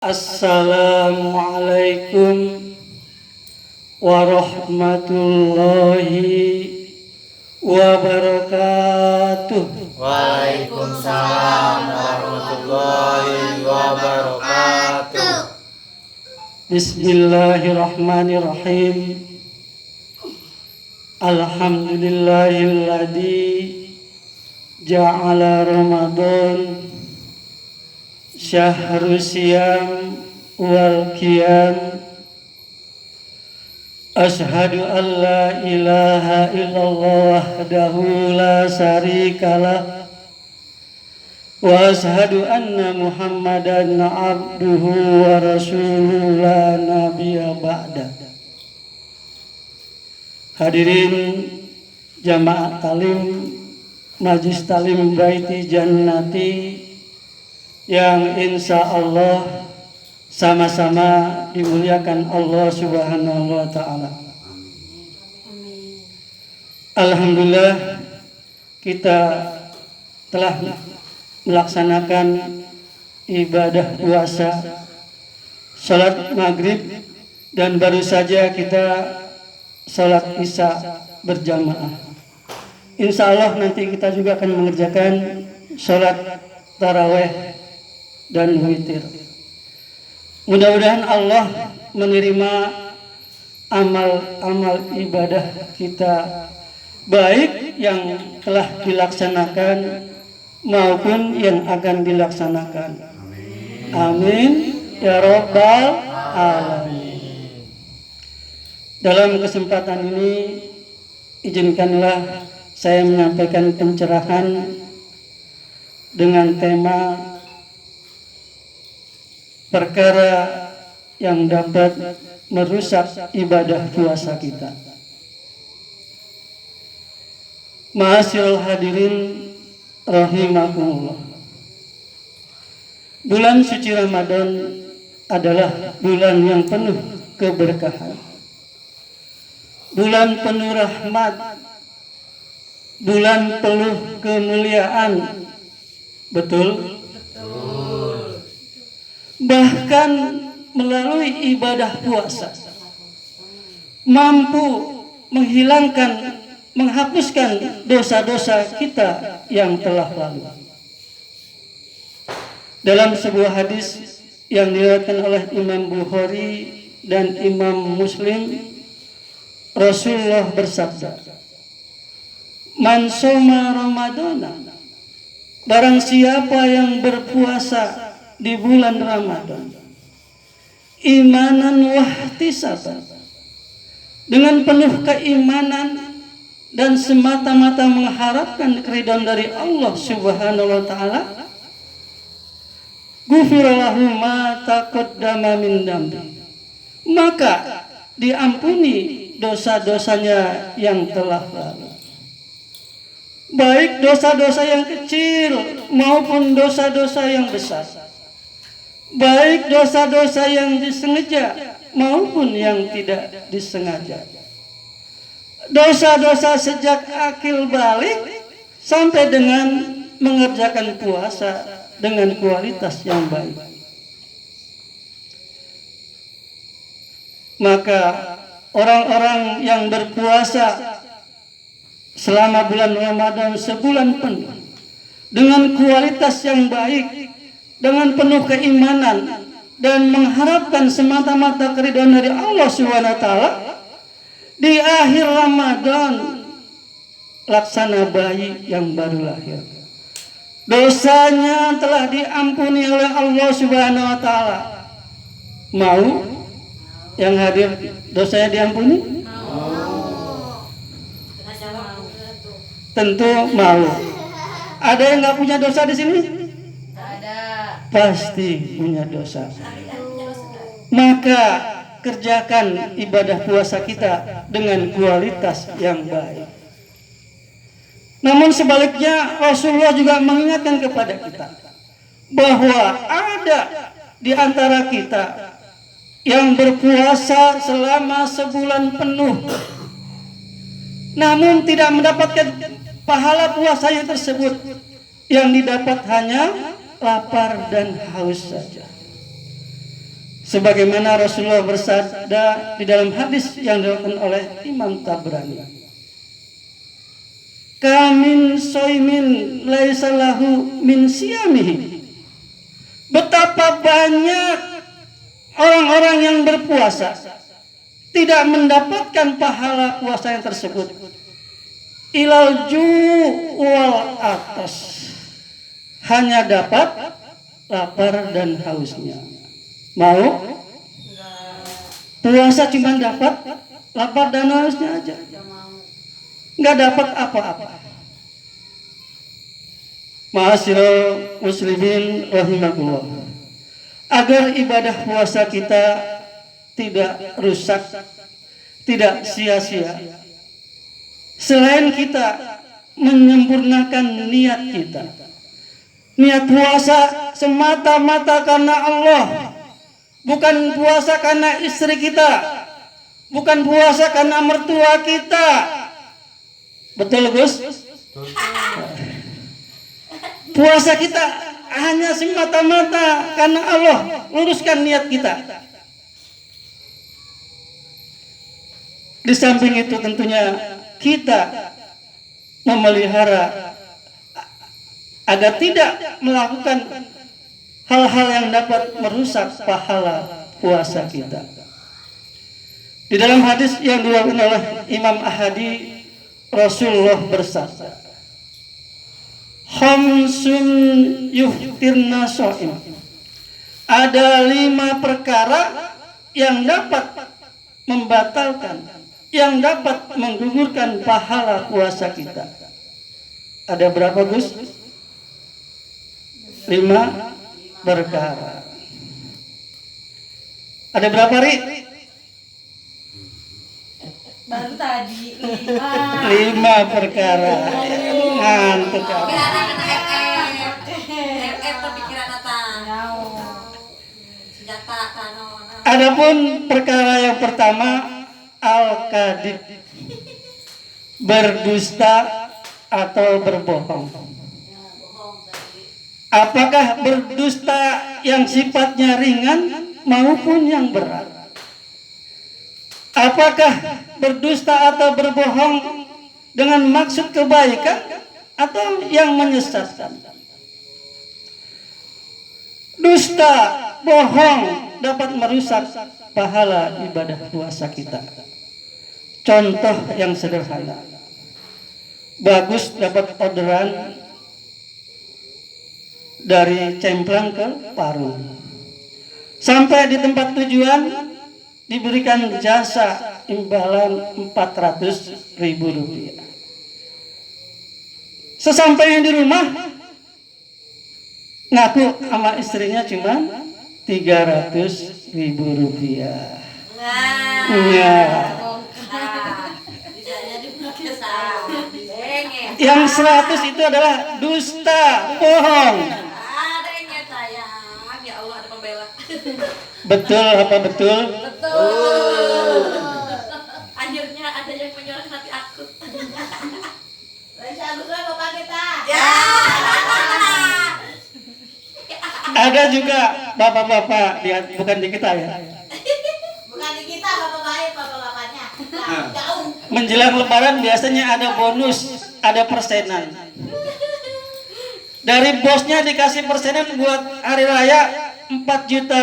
Assalamualaikum warahmatullahi wabarakatuh. Waalaikumsalam warahmatullahi wabarakatuh. Bismillahirrahmanirrahim. Alhamdulillahilladzi ja'ala Ramadan syahrul siyam wal qiyam. Asyhadu an la ilaha illallah wahdahu la syarikalah wa asyhadu anna Muhammadan abduhu wa rasuluhu la nabiyya ba'da. Hadirin jamaah talim Majlis Talim Baiti Jannati yang insya Allah sama-sama dimuliakan Allah Subhanahu wa Ta'ala. Alhamdulillah, kita telah melaksanakan ibadah puasa, salat maghrib, dan baru saja kita salat isya berjamaah. Insya Allah nanti kita juga akan mengerjakan salat taraweh dan witir. Mudah-mudahan Allah menerima amal-amal ibadah kita, baik yang telah dilaksanakan maupun yang akan dilaksanakan. Amin ya rabbal alamin. Dalam kesempatan ini izinkanlah saya menyampaikan pencerahan dengan tema perkara yang dapat merusak ibadah puasa kita. Ma'asyiral hadirin rahimakumullah. Bulan suci Ramadan adalah bulan yang penuh keberkahan, bulan penuh rahmat, bulan penuh kemuliaan. Betul? Bahkan melalui ibadah puasa mampu menghilangkan, menghapuskan dosa-dosa kita yang telah lalu. Dalam sebuah hadis yang diriwayatkan oleh Imam Bukhari dan Imam Muslim, Rasulullah bersabda, "Man shoma Ramadana," barang siapa yang berpuasa di bulan Ramadan, imanan wahtisaban, dengan penuh keimanan dan semata-mata mengharapkan keridhaan dari Allah Subhanahu wa Ta'ala, ghufira lahu ma taqaddama min dambi, maka diampuni dosa-dosanya yang telah lalu, baik dosa-dosa yang kecil maupun dosa-dosa yang besar, baik dosa-dosa yang disengaja maupun yang tidak disengaja. Dosa-dosa sejak akil balik sampai dengan mengerjakan puasa dengan kualitas yang baik. Maka orang-orang yang berpuasa selama bulan Ramadan sebulan penuh dengan kualitas yang baik, dengan penuh keimanan dan mengharapkan semata-mata keridhaan dari Allah Subhanahu wa Ta'ala, di akhir Ramadan laksana bayi yang baru lahir, dosanya telah diampuni oleh Allah Subhanahu wa Ta'ala. Mau yang hadir dosanya diampuni? Tentu mau. Ada yang nggak punya dosa di sini? Pasti punya dosa. Maka kerjakan ibadah puasa kita dengan kualitas yang baik. Namun sebaliknya, Rasulullah juga mengingatkan kepada kita bahwa ada di antara kita yang berpuasa selama sebulan penuh, namun tidak mendapatkan pahala puasanya tersebut. Yang didapat hanya lapar dan haus saja. Sebagaimana Rasulullah bersabda di dalam hadis yang diriwayatkan oleh Imam Tabrani, kamin soimin laisa lahu min siyamihi. Betapa banyak orang-orang yang berpuasa tidak mendapatkan pahala puasa yang tersebut. Ilal ju' wal atas, hanya dapat lapar dan hausnya. Mau? Puasa cuma dapat lapar dan hausnya aja, nggak dapat apa-apa. Ma'asyiral muslimin rahimakumullah, agar ibadah puasa kita tidak rusak, tidak sia-sia, selain kita menyempurnakan niat kita, niat puasa semata-mata karena Allah, bukan puasa karena istri kita, bukan puasa karena mertua kita. Betul Gus? Puasa kita hanya semata-mata karena Allah. Luruskan niat kita. Di samping itu tentunya kita memelihara agar tidak melakukan hal-hal yang dapat merusak pahala puasa kita. Di dalam hadis yang diriwayatkan oleh Imam Ahadi, Rasulullah bersabda, khamsun yuftirna shaim. Ada 5 perkara yang dapat membatalkan, yang dapat menggugurkan pahala puasa kita. Ada berapa Gus? 5 perkara. Ada berapa Ri? Baru tadi 5 perkara. Ngantuk. Adapun perkara yang pertama, al-kadhib, berdusta atau berbohong. Apakah berdusta yang sifatnya ringan maupun yang berat? Apakah berdusta atau berbohong dengan maksud kebaikan atau yang menyesatkan? Dusta, bohong dapat merusak pahala ibadah puasa kita. Contoh yang sederhana, Bagus dapat orderan dari Cemplang ke Parung. Sampai di tempat tujuan diberikan jasa imbalan Rp400.000. Sesampainya di rumah ngaku sama istrinya cuma Rp300.000. Yang 100 itu adalah dusta, bohong. Ya Allah, ada pembela. Betul apa betul? Betul. Akhirnya ada yang menyuarakan hati aku. Ya. Ada juga bapak-bapak, bukan di kita ya. Bukan di kita, bapak-bapaknya. Jauh. Menjelang Lebaran biasanya ada bonus, ada persenan. Dari bosnya dikasih persenan buat hari raya Rp4 juta.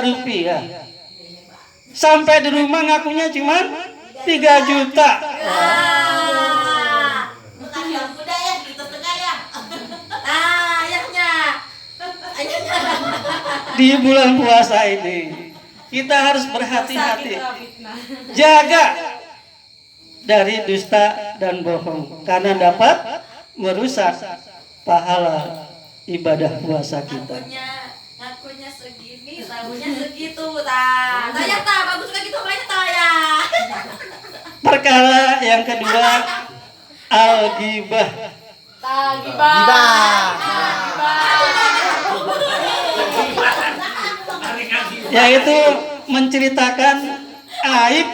Sampai di rumah ngakunya cuma 3 juta. Bukan yang muda ya, gitu tengah ya. Ayahnya. Di bulan puasa ini kita harus berhati-hati, jaga dari dusta dan bohong, karena dapat merusak pahala ibadah puasa kita. Ngakunya segini, tahunya segitu, Tanya bagus kayak gitu banyak ya. Perkara yang kedua, al-ghibah. Yaitu menceritakan aib,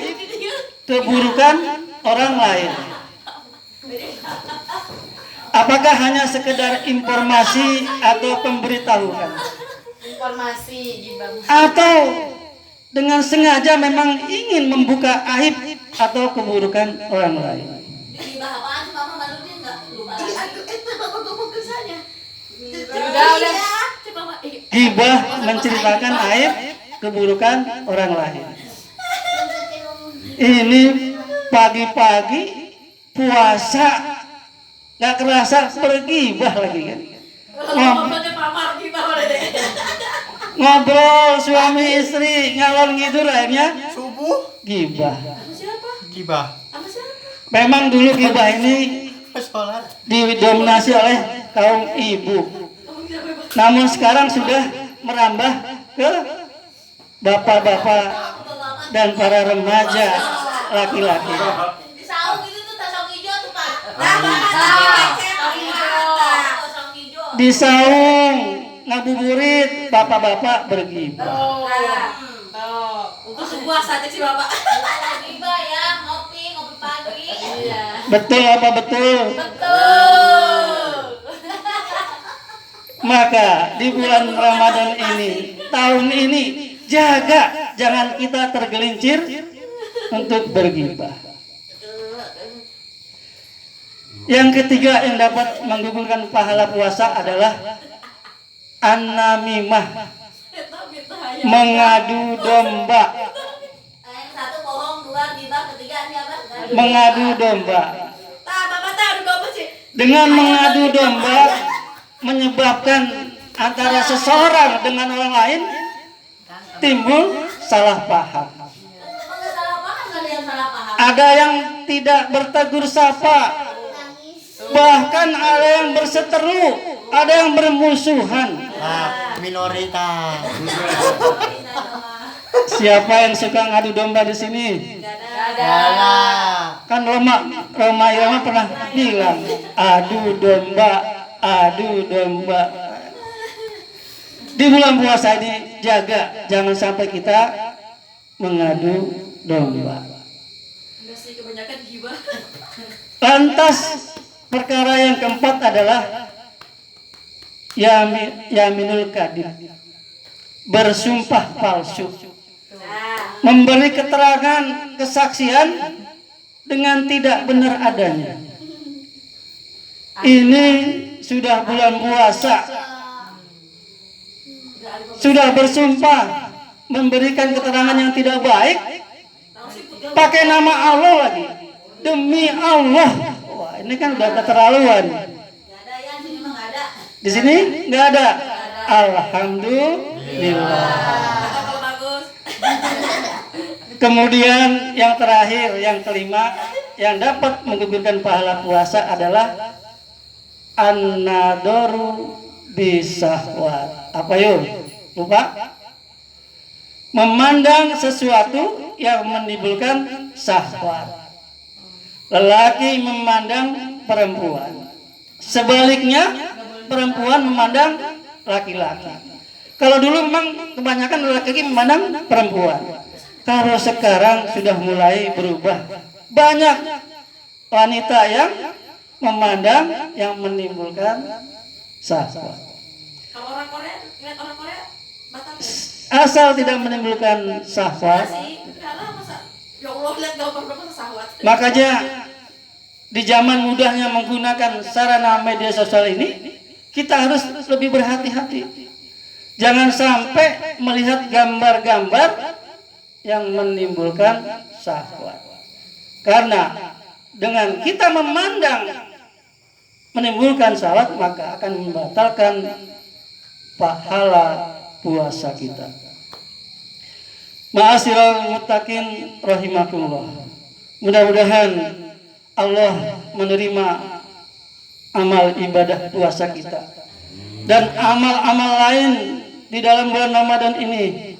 keburukan orang lain. Apakah hanya sekedar informasi atau pemberitahuan? Informasi gibah. Atau dengan sengaja memang ingin membuka aib atau keburukan orang lain. Gibah apaan sih Mama maluin enggak? Lupa lagi. Itu Mama ngomong ke saya. Udah. Coba Mak. Gibah menceritakan aib keburukan orang lain. Ini pagi-pagi puasa nggak kerasa bergibah lagi kan? Ngomongnya pamar gibah deh. Ngobrol suami istri ngalor ngidul akhirnya Subuh gibah. Sama siapa? gibah. Sama siapa? Memang dulu gibah ini Sholat. didominasi oleh kaum ibu. Ngomong siapa Bang? Namun sekarang sudah merambah ke bapak-bapak dan para remaja laki-laki. Di saung itu tuh saung hijau tuh Pak. Saung hijau. Di saung ngabuburit bapak-bapak bergibah. Untuk sebuah saja sih Bapak. Gibah ya, ngopi pagi. Iya. Betul apa betul? Betul. Maka di bulan Ramadan ini, tahun ini, jaga jangan kita tergelincir untuk bergibah. Yang ketiga yang dapat menggugurkan pahala puasa adalah an-namimah, mengadu domba. Yang satu bohong, dua gibah, ketiga ini apa? Mengadu domba. Bapak udah apa sih? Dengan mengadu domba menyebabkan antara seseorang dengan orang lain timbul salah paham. Enggak salah paham, enggak ada yang salah paham. Ada yang tidak bertegur sapa, bahkan ada yang berseteru, ada yang bermusuhan. Minoritas. Siapa yang suka ngadu domba di sini? Kan Roma Irama pernah bilang, adu domba, adu domba. Di bulan puasa ini jaga, jangan sampai kita mengadu domba. Enggak sih, kebanyakan gibah. Lantas perkara yang keempat adalah yaminul kadhib, bersumpah palsu, memberi keterangan kesaksian dengan tidak benar adanya. Ini sudah bulan puasa, sudah bersumpah memberikan keterangan yang tidak baik, pakai nama Allah lagi, demi Allah. Wah, ini kan udah keterlaluan. Enggak ada ya, sini mah enggak ada. Di sini nggak ada. Alhamdulillah. Kalau bagus. Kemudian yang terakhir, yang kelima, yang dapat menggugurkan pahala puasa adalah an-nadaru bisahwat. Apa yuk? Lupa? Memandang sesuatu yang menimbulkan syahwat. Lelaki memandang perempuan. Sebaliknya, perempuan memandang laki-laki. Kalau dulu memang kebanyakan laki-laki memandang perempuan. Kalau sekarang sudah mulai berubah. Banyak wanita yang memandang yang menimbulkan syahwat. Kalau orang Korea, lihat orang Korea batal. Asal tidak menimbulkan syahwat, Sih, karena masa ya Allah lihat gambar berapa sahwat. makanya di zaman mudahnya menggunakan sarana media sosial ini, kita harus lebih berhati-hati. Jangan sampai melihat gambar-gambar yang menimbulkan syahwat. Karena dengan kita memandang menimbulkan syahwat, maka akan membatalkan pahala puasa kita. Ma'asyiral muttaqin rahimakumullah. Mudah-mudahan Allah menerima amal ibadah puasa kita dan amal-amal lain di dalam bulan Ramadan ini.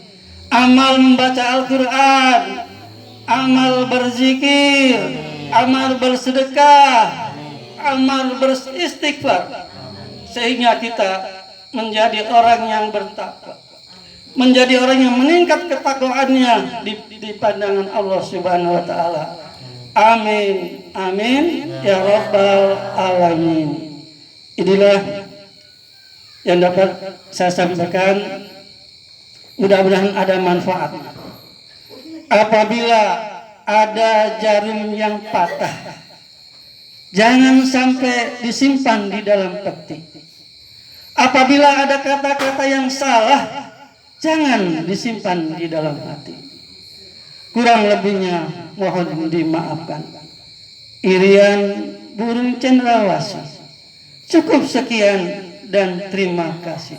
Amal membaca Al-Quran, amal berzikir, amal bersedekah, amal beristighfar, sehingga kita menjadi orang yang bertakwa, menjadi orang yang meningkat ketakwaannya di pandangan Allah Subhanahu wa taala. Amin, amin ya rabbal alamin. Inilah yang dapat saya sampaikan. Mudah-mudahan ada manfaat Apabila ada jarum yang patah, jangan sampai disimpan di dalam peti. Apabila ada kata-kata yang salah, jangan disimpan di dalam hati. Kurang lebihnya mohon dimaafkan. Irian burung cendrawasih. Cukup sekian dan terima kasih.